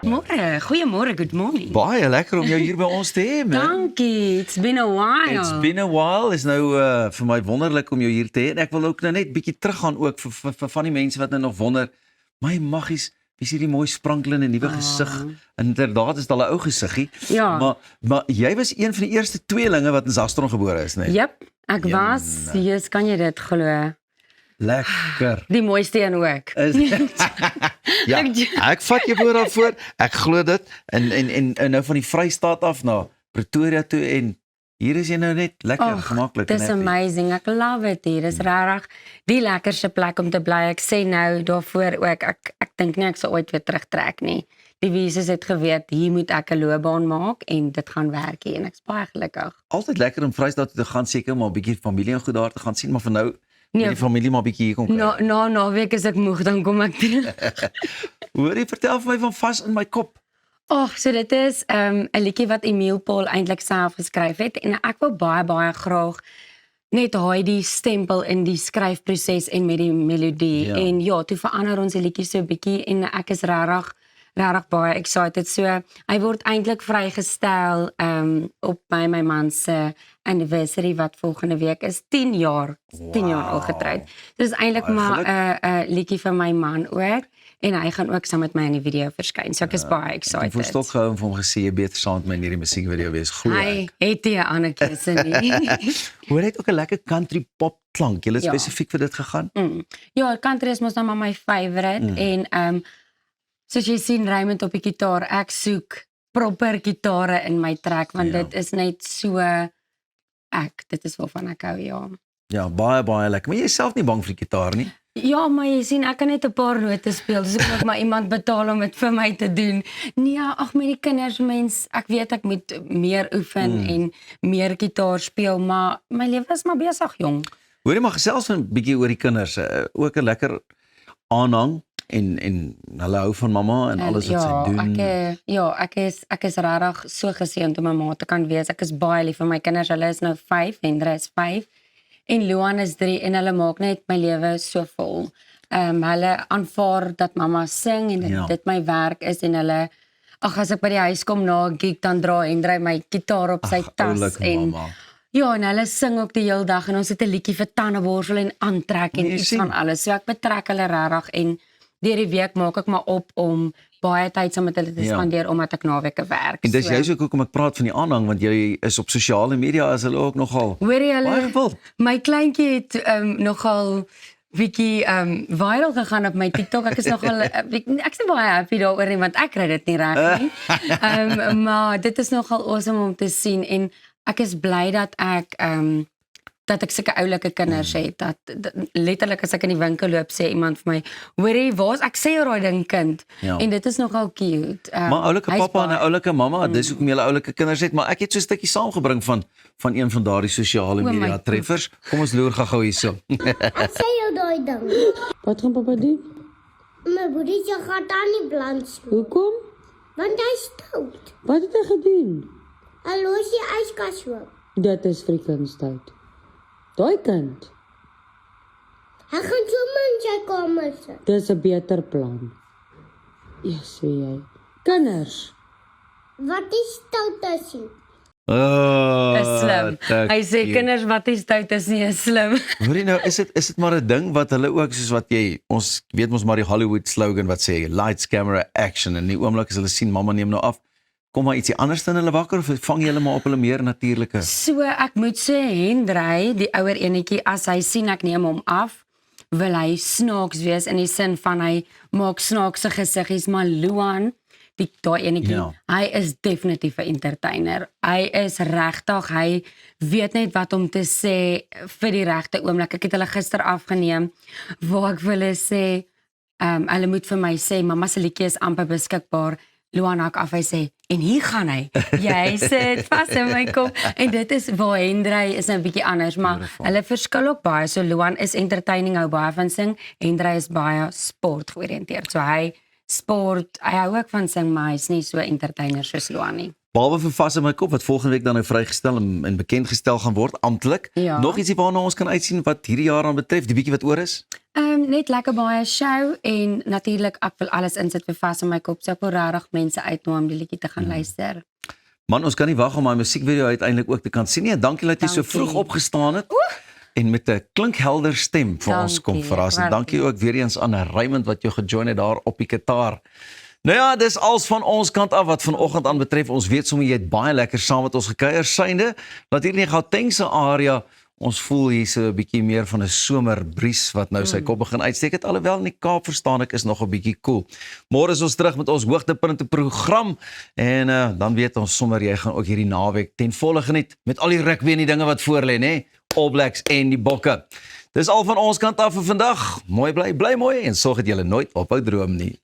Môre, goeiemôre, good morning. Baie lekker om jou hier by ons te hê, man. Dankie, it's been a while. It's been a while. Is nou vir my wonderlik om jou hier te hê. En ek wil ook nou net bietjie teruggaan ook vir van die mense wat nou nog wonder, my maggies, wie is hierdie mooi sprankelende nuwe gesig? Inderdaad is dit al 'n ou gesiggie. Ja. Maar jy was een van die eerste tweelinge wat in Zastron gebore is, né? Jep, ek was, Jesus, kan jy dit glo? Lekker. Die mooiste een ook. Ja, ek vat jou woord daarvoor. Ek glo dit. En nou van die Vrystaat af na Pretoria toe en hier is jy nou net lekker gemaklik. Dis amazing. Ek love it hier. Dis regtig die lekkerste plek om te bly. Ek sê nou daarvoor ook ek dink nie ek sal ooit weer terugtrek nie. Die Jesus het geweet hier moet ek 'n loopbaan maak en dit gaan werk hier en ek's baie gelukkig. Altyd lekker om Vrystaat toe te gaan, seker maar 'n bietjie familie en goed daar te gaan sien, maar vir nou die familie maar 'n bietjie hier kom kyk. Naweek is ek moeg, dan kom ek terug. Hoorie, vertel vir my van Vas in my kop. So dit is 'n liedjie wat Emile Paul eintlik self geskryf het en ek wou baie graag net hy die stempel in die skryfproses en met die melodie. En ja, toe verander ons die liedjie so 'n bietjie en ek is regtig baie excited. So hy word eintlik vrygestel op my man se anniversary wat volgende week is 10 jaar al getroud. Dit is eintlik maar 'n liedjie vir my man ook en hy gaan ook saam met my in die video verskyn. So ek is baie excited. Ek het stok gehou om vir hom gesê jy beter saam met my in hierdie musiekvideo wees, glo ek. Hy het nie 'n ander keuse nie. Hoor het ook 'n lekker country pop klank. Jy het spesifiek vir dit gegaan? Ja, country is mos nou maar my favorite en soos jy sien Raymond op die gitaar, ek soek proper gitare in my track want dit is net so dit is waarvan ek hou, ja. Ja, baie lekker. Maar jy is self nie bang vir die gitaar nie? Ja, maar jy sien ek kan net 'n paar note speel, dus ek moet maar iemand betaal om dit vir my te doen. Nee, ag met die kinders mens, ek weet ek moet meer oefen en meer gitaar speel, maar my lewe is maar besig, jong. Hoorie maar gesels 'n bietjie oor die kinders, ook 'n lekker aanhang. En hulle hou van mamma en alles wat sy doen. Ek is regtig so geseënd om 'n ma te kan wees. Ek is baie lief vir my kinders. Hulle is nou 5, Hendra is 5 en Luan is 3 en hulle maak net my lewe so vol. Hulle aanvaar dat mamma sing en dit my werk is en hulle as ek by die huis kom na 'n gig dan dra Hendra my gitaar op sy tas en ja, en hulle sing ook die hele dag en ons het 'n liedjie vir tandeborsel en aantrek en iets van alles. So ek betrek hulle regtig en deur die week maak ek maar op om baie tyd saam met hulle te spandeer omdat ek naweke werk. En dis juist ook om ek praat van die aanhang want jy is op sosiale media as hulle ook nogal baie gewild. My kleintjie het nogal bietjie viral gegaan op my TikTok. Ek is nogal ek is nie baie happy daaroor nie want ek kry dit nie reg nie. Maar dit is nogal awesome om te sien en ek is bly dat ek sulke oulike kinders het, dat letterlik as ek in die winkel loop, sê iemand vir my, hoorie, waar's ek sê daai ding kind, en dit is nogal cute. Maar oulike papa en 'n oulike mamma, dis hoekom julle oulike kinders het, maar ek het so 'n stukkie saamgebring van een van daardie sosiale media treffers. Kom ons loer gou hierso. Ek sê jou daai ding. Wat gaan papa doen? My boerietjie gaan daar nie blans nie, Hoekom? want hy stout. Wat het hy gedoen? Hy los die yskas oop. Dit is frikenstout. Daai kind, Hy gaan sommer in sy kamer sit. dis 'n beter plan. Ja, sê jy. Kinders. Wat is stout is nie? Is slim. Hy sê kinders wat is stout is nie slim. Hoorie nou, is dit maar 'n ding wat hulle ook soos wat ons weet mos maar die Hollywood slogan wat sê lights, camera, action en die oomblik as hulle sien mamma neem nou af, kom maar ietsie anders dan hulle wakker of vang jy hulle maar op hulle meer natuurlike? So ek moet sê Hendrey, die ouer enetjie, as hy sien ek neem hom af, wil hy snaaks wees in die sin van hy maak snaakse gesiggies, maar Luan, daai enetjie, hy is definitief 'n entertainer. Hy is regtig, hy weet net wat om te sê vir die regte oomblik. Ek het hulle gister afgeneem waar ek vir hulle sê, hulle moet vir my sê, mamma se liedjie is amper beskikbaar. Luan hak af, hy sê, en hier gaan hy. Jy sit vas in my kop. En dit is waar Hendrey is 'n bietjie anders, maar hulle verskil ook baie. So Luan is entertaining, hou baie van sing. Hendrey is baie sport georiënteerd. So hy sport, hy hou ook van sing, maar hy is nie so entertainer soos Luan nie. Behalwe vir Vas in my kop wat volgende week dan nou vrygestel en bekendgestel gaan word amptelik. Ja. Nog ietsie waarna ons kan uitsien wat hierdie jaar aan betref, die bietjie wat oor is? Net lekker baie show en natuurlik ek wil alles insit vir Vas in my kop. So ek wil regtig mense uitnooi om die liedjie te gaan luister. Man, ons kan nie wag om my musiekvideo uiteindelik ook te kan sien nie. Dankie dat jy so Dankie. vroeg opgestaan het. En met 'n klinkhelder stem vir ons kom Dankie, verras. En waardeer. dankie ook weer eens aan Raymond wat jou gejoin het daar op die gitaar. Nou ja, dis als van ons kant af wat vanoggend aan betref. Ons weet sommer jy het baie lekker saam met ons gekuier synde. Dat hier in die Gautengse area ons voel hier so 'n bietjie meer van 'n somerbries wat nou sy kop begin uitsteek het. Alhoewel in die Kaap verstaan ek is nog 'n bietjie koel. Môre is ons terug met ons hoogtepunte program en dan weet ons sommer jy gaan ook hierdie naweek ten volle geniet met al die rugby en die dinge wat voor lê, nê? All Blacks en die Bokke. Dis al van ons kant af vir vandag. Mooi bly mooi en sorg dat jy nooit ophou droom nie.